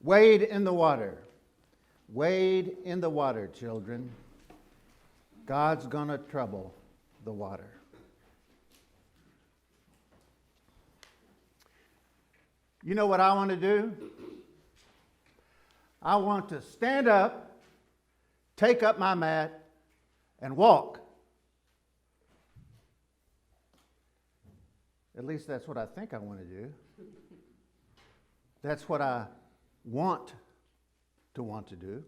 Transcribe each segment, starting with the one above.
Wade in the water. Wade in the water, children. God's going to trouble the water. You know what I want to do? I want to stand up, take up my mat, and walk. At least that's what I think I want to do. That's what I want to do.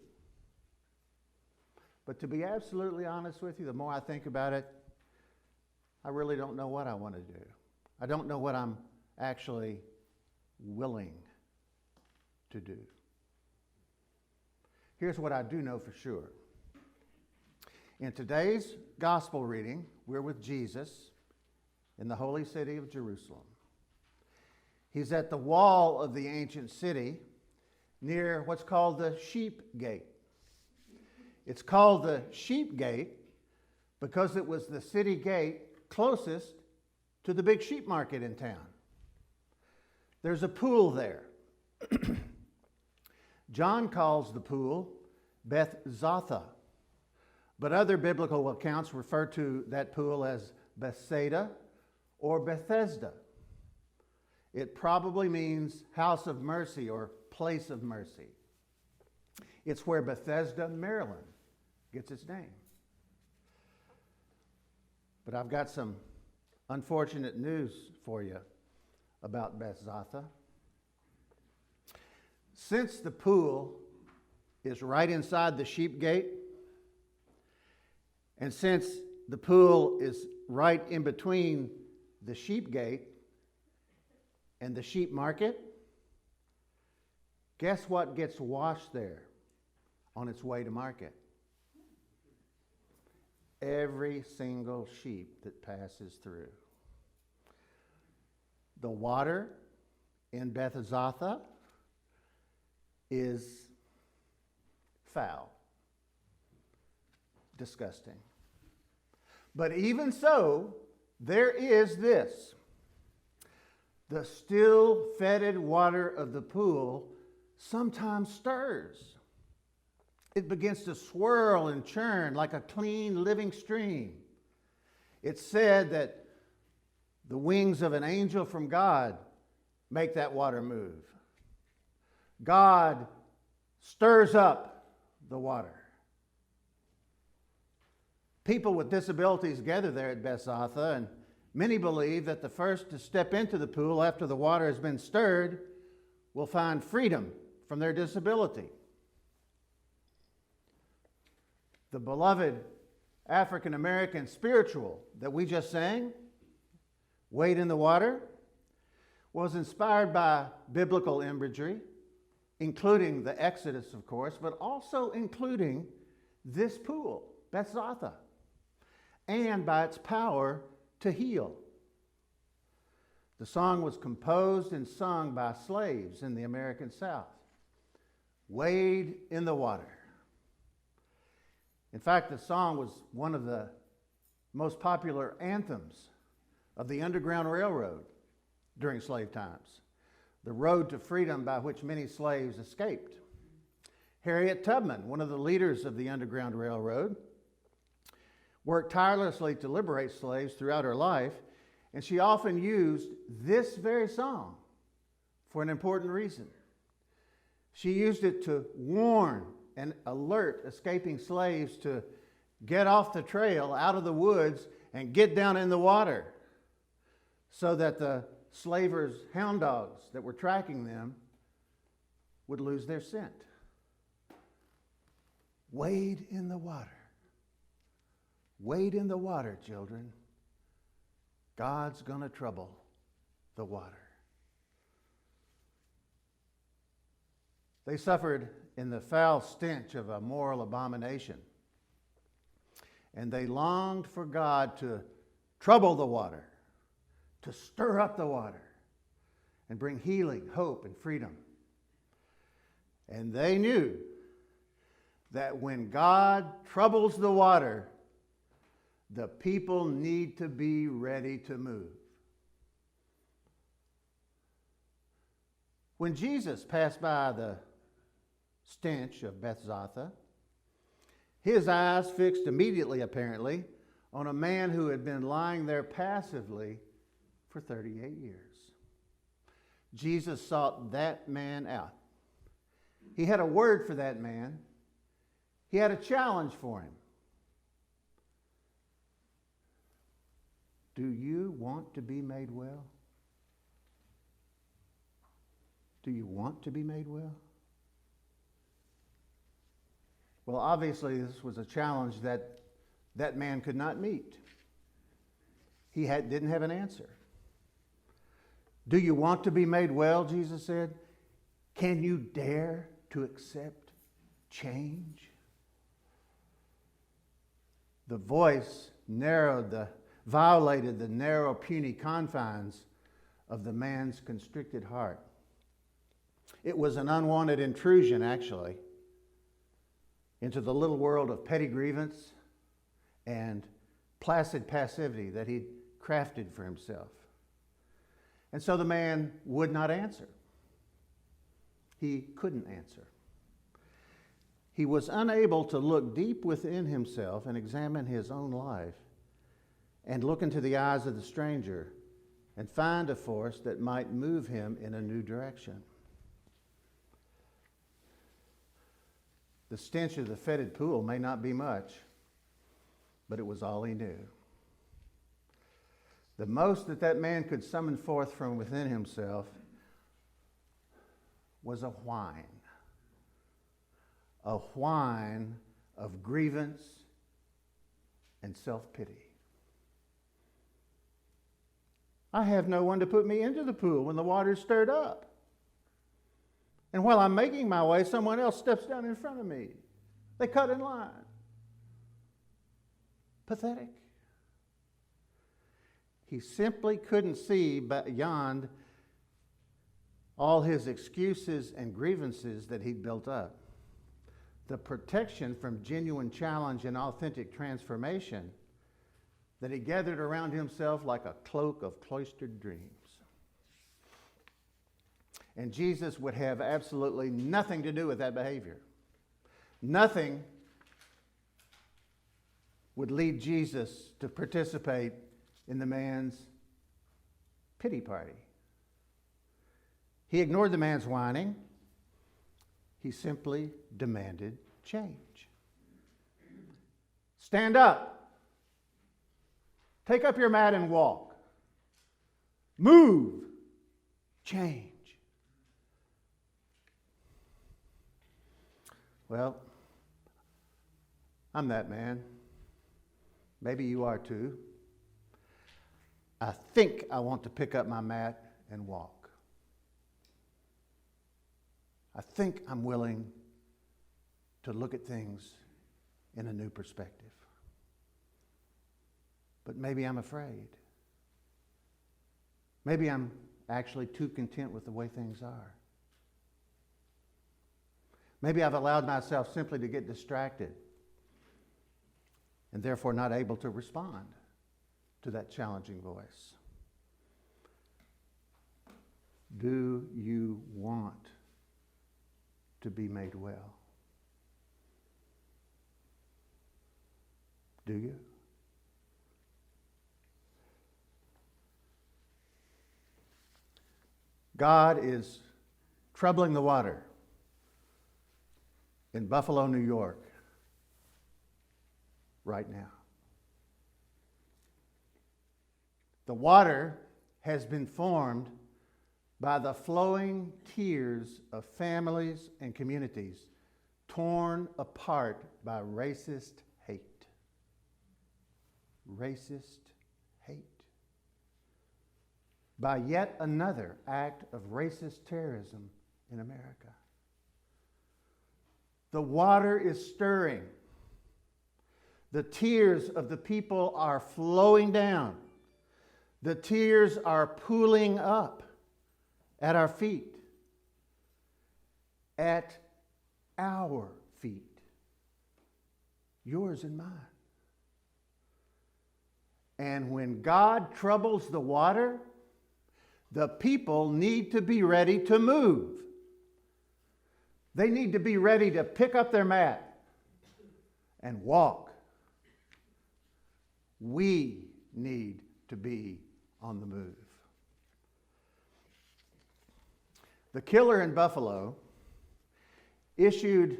But to be absolutely honest with you, the more I think about it, I really don't know what I want to do. I don't know what I'm actually willing to do. Here's what I do know for sure. In today's gospel reading, we're with Jesus in the holy city of Jerusalem. He's at the wall of the ancient city near what's called the Sheep Gate. It's called the Sheep Gate because it was the city gate closest to the big sheep market in town. There's a pool there. John calls the pool Beth Zatha, but other biblical accounts refer to that pool as Bethsaida or Bethesda. It probably means house of mercy or place of mercy. It's where Bethesda, Maryland, gets its name. But I've got some unfortunate news for you about Bethzatha. Since the pool is right inside the sheep gate, and since the pool is right in between the sheep gate and the sheep market, guess what gets washed there on its way to market? Every single sheep that passes through. The water in Bethzatha is foul, disgusting. But even so, there is this. The still fetid water of the pool sometimes stirs. It begins to swirl and churn like a clean living stream. It's said that the wings of an angel from God make that water move. God stirs up the water. People with disabilities gather there at Bethzatha, and many believe that the first to step into the pool after the water has been stirred will find freedom from their disability. The beloved African American spiritual that we just sang, Wade in the Water, was inspired by biblical imagery, including the Exodus, of course, but also including this pool, Bethzatha, and by its power to heal. The song was composed and sung by slaves in the American South. Wade in the water. In fact, the song was one of the most popular anthems of the Underground Railroad during slave times, the road to freedom by which many slaves escaped. Harriet Tubman, one of the leaders of the Underground Railroad, worked tirelessly to liberate slaves throughout her life, and she often used this very song for an important reason. She used it to warn and alert escaping slaves to get off the trail, out of the woods, and get down in the water so that the slavers' hound dogs that were tracking them would lose their scent. Wade in the water. Wade in the water, children. God's going to trouble the water. They suffered in the foul stench of a moral abomination, and they longed for God to trouble the water, to stir up the water, and bring healing, hope, and freedom. And they knew that when God troubles the water, the people need to be ready to move. When Jesus passed by the stench of Bethzatha, his eyes fixed immediately, apparently, on a man who had been lying there passively for 38 years. Jesus sought that man out. He had a word for that man. He had a challenge for him. Do you want to be made well? Do you want to be made well? Well, obviously, this was a challenge that man could not meet. He didn't have an answer. Do you want to be made well, Jesus said? Can you dare to accept change? The voice violated the narrow, puny confines of the man's constricted heart. It was an unwanted intrusion, actually, into the little world of petty grievance and placid passivity that he'd crafted for himself. And so the man would not answer. He couldn't answer. He was unable to look deep within himself and examine his own life and look into the eyes of the stranger and find a force that might move him in a new direction. The stench of the fetid pool may not be much, but it was all he knew. The most that man could summon forth from within himself was a whine of grievance and self-pity. I have no one to put me into the pool when the water's stirred up. And while I'm making my way, someone else steps down in front of me. They cut in line. Pathetic. He simply couldn't see beyond all his excuses and grievances that he'd built up. The protection from genuine challenge and authentic transformation that he gathered around himself like a cloak of cloistered dreams. And Jesus would have absolutely nothing to do with that behavior. Nothing would lead Jesus to participate in the man's pity party. He ignored the man's whining. He simply demanded change. Stand up. Take up your mat and walk. Move. Change. Well, I'm that man. Maybe you are too. I think I want to pick up my mat and walk. I think I'm willing to look at things in a new perspective. But maybe I'm afraid. Maybe I'm actually too content with the way things are. Maybe I've allowed myself simply to get distracted and therefore not able to respond to that challenging voice. Do you want to be made well? Do you? God is troubling the water in Buffalo, New York, right now. The water has been formed by the flowing tears of families and communities torn apart by racist hate. Racist hate. By yet another act of racist terrorism in America. The water is stirring. The tears of the people are flowing down. The tears are pooling up at our feet. At our feet. Yours and mine. And when God troubles the water, the people need to be ready to move. They need to be ready to pick up their mat and walk. We need to be on the move. The killer in Buffalo issued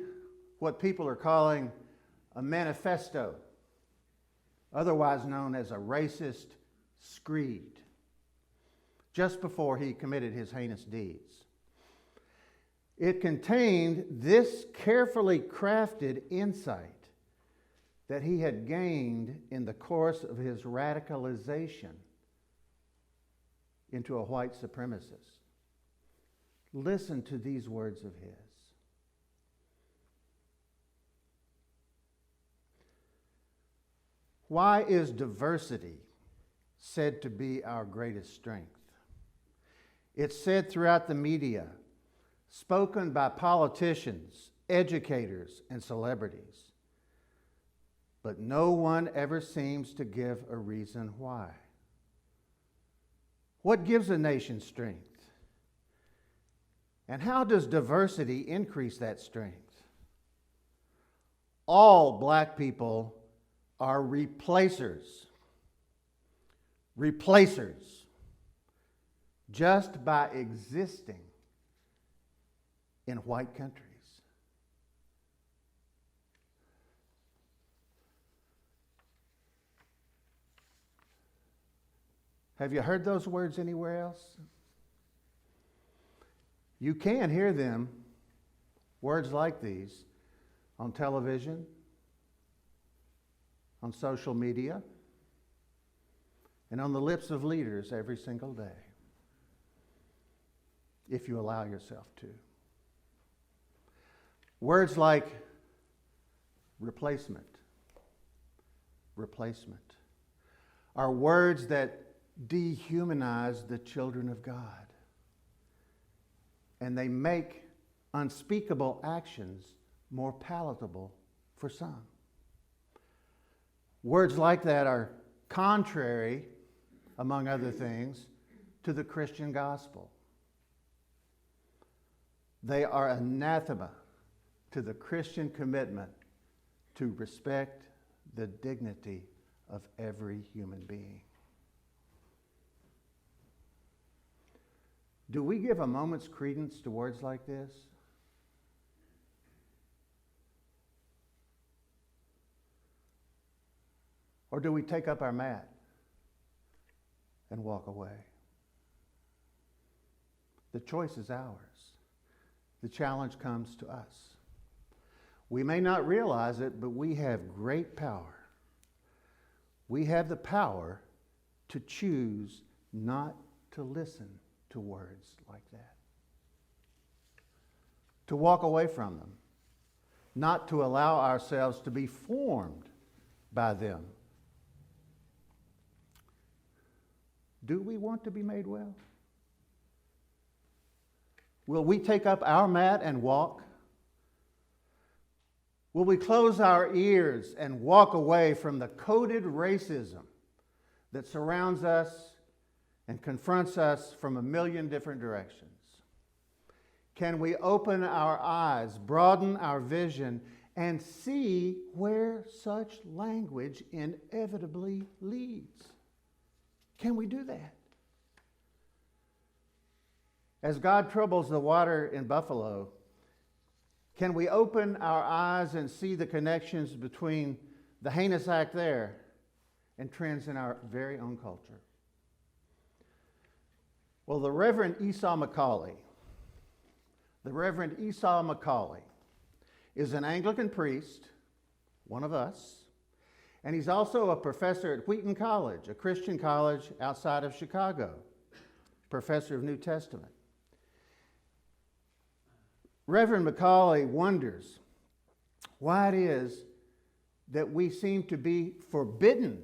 what people are calling a manifesto, otherwise known as a racist screed, just before he committed his heinous deeds. It contained this carefully crafted insight that he had gained in the course of his radicalization into a white supremacist. Listen to these words of his. Why is diversity said to be our greatest strength? It's said throughout the media, spoken by politicians, educators, and celebrities. But no one ever seems to give a reason why. What gives a nation strength? And how does diversity increase that strength? All black people are replacers. Replacers. Just by existing in white countries. Have you heard those words anywhere else? You can hear them, words like these, on television, on social media, and on the lips of leaders every single day, if you allow yourself to. Words like replacement are words that dehumanize the children of God. And they make unspeakable actions more palatable for some. Words like that are contrary, among other things, to the Christian gospel. They are anathema to the Christian commitment to respect the dignity of every human being. Do we give a moment's credence to words like this? Or do we take up our mat and walk away? The choice is ours. The challenge comes to us. We may not realize it, but we have great power. We have the power to choose not to listen to words like that. To walk away from them. Not to allow ourselves to be formed by them. Do we want to be made well? Will we take up our mat and walk? Will we close our ears and walk away from the coded racism that surrounds us and confronts us from a million different directions? Can we open our eyes, broaden our vision, and see where such language inevitably leads? Can we do that? As God troubles the water in Buffalo, can we open our eyes and see the connections between the heinous act there and trends in our very own culture? Well, the Reverend Esau McCauley is an Anglican priest, one of us, and he's also a professor at Wheaton College, a Christian college outside of Chicago, professor of New Testament. Reverend McCauley wonders why it is that we seem to be forbidden,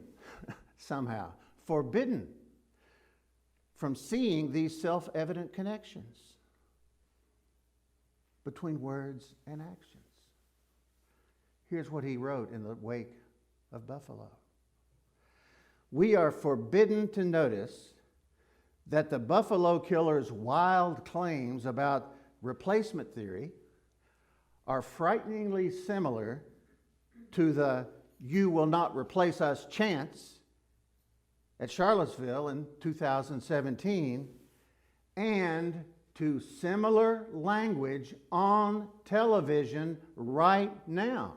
somehow, forbidden from seeing these self-evident connections between words and actions. Here's what he wrote in the wake of Buffalo. We are forbidden to notice that the Buffalo killer's wild claims about replacement theory are frighteningly similar to the "you will not replace us" chants at Charlottesville in 2017 and to similar language on television right now.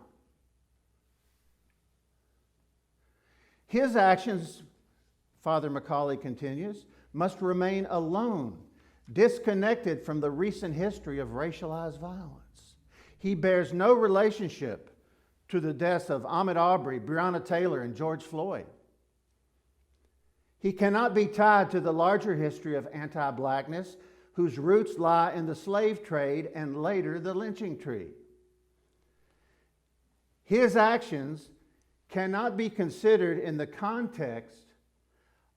His actions, Father Macaulay continues, must remain alone, disconnected from the recent history of racialized violence. He bears no relationship to the deaths of Ahmaud Arbery, Breonna Taylor, and George Floyd. He cannot be tied to the larger history of anti-blackness, whose roots lie in the slave trade and later the lynching tree. His actions cannot be considered in the context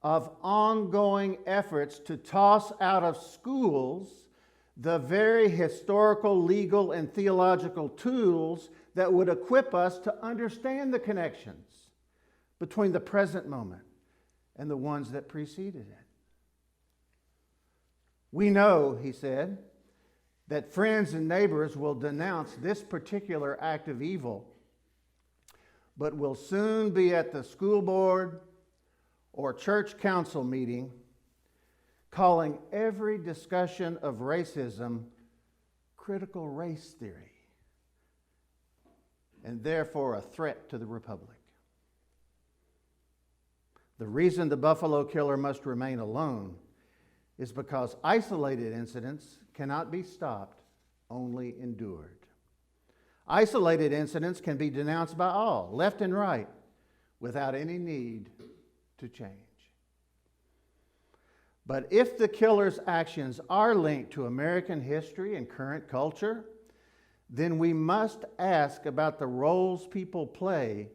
of ongoing efforts to toss out of schools the very historical, legal, and theological tools that would equip us to understand the connections between the present moment and the ones that preceded it. We know, he said, that friends and neighbors will denounce this particular act of evil, but will soon be at the school board or church council meeting calling every discussion of racism critical race theory, and therefore a threat to the republic. The reason the Buffalo killer must remain alone is because isolated incidents cannot be stopped, only endured. Isolated incidents can be denounced by all, left and right, without any need to change. But if the killer's actions are linked to American history and current culture, then we must ask about the roles people play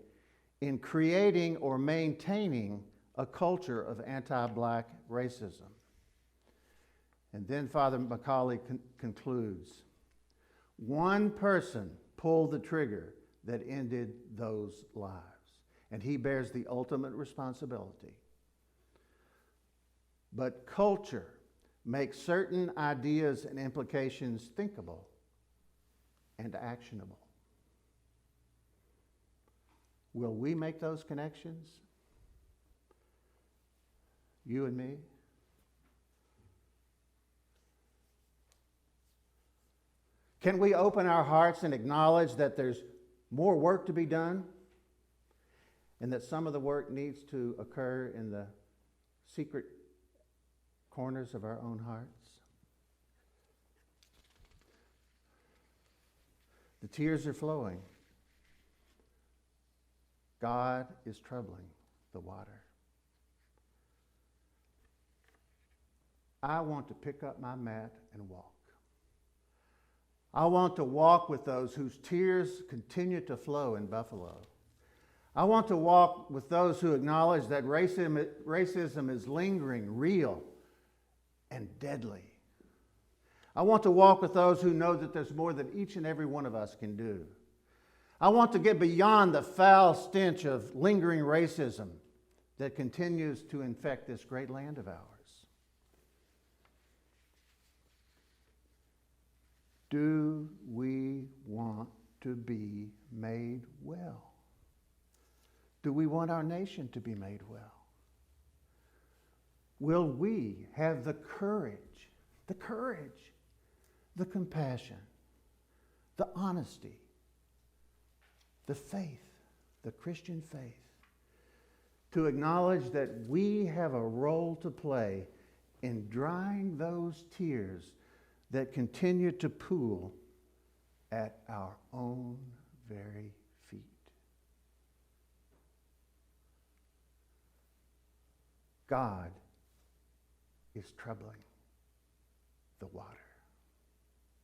in creating or maintaining a culture of anti-black racism. And then Father Macaulay concludes, one person pulled the trigger that ended those lives, and he bears the ultimate responsibility. But culture makes certain ideas and implications thinkable and actionable. Will we make those connections? You and me? Can we open our hearts and acknowledge that there's more work to be done and that some of the work needs to occur in the secret corners of our own hearts? The tears are flowing. God is troubling the water. I want to pick up my mat and walk. I want to walk with those whose tears continue to flow in Buffalo. I want to walk with those who acknowledge that racism is lingering, real, and deadly. I want to walk with those who know that there's more than each and every one of us can do. I want to get beyond the foul stench of lingering racism that continues to infect this great land of ours. Do we want to be made well? Do we want our nation to be made well? Will we have the courage, the compassion, the honesty, the faith, the Christian faith, to acknowledge that we have a role to play in drying those tears that continue to pool at our own very feet? God is troubling the water.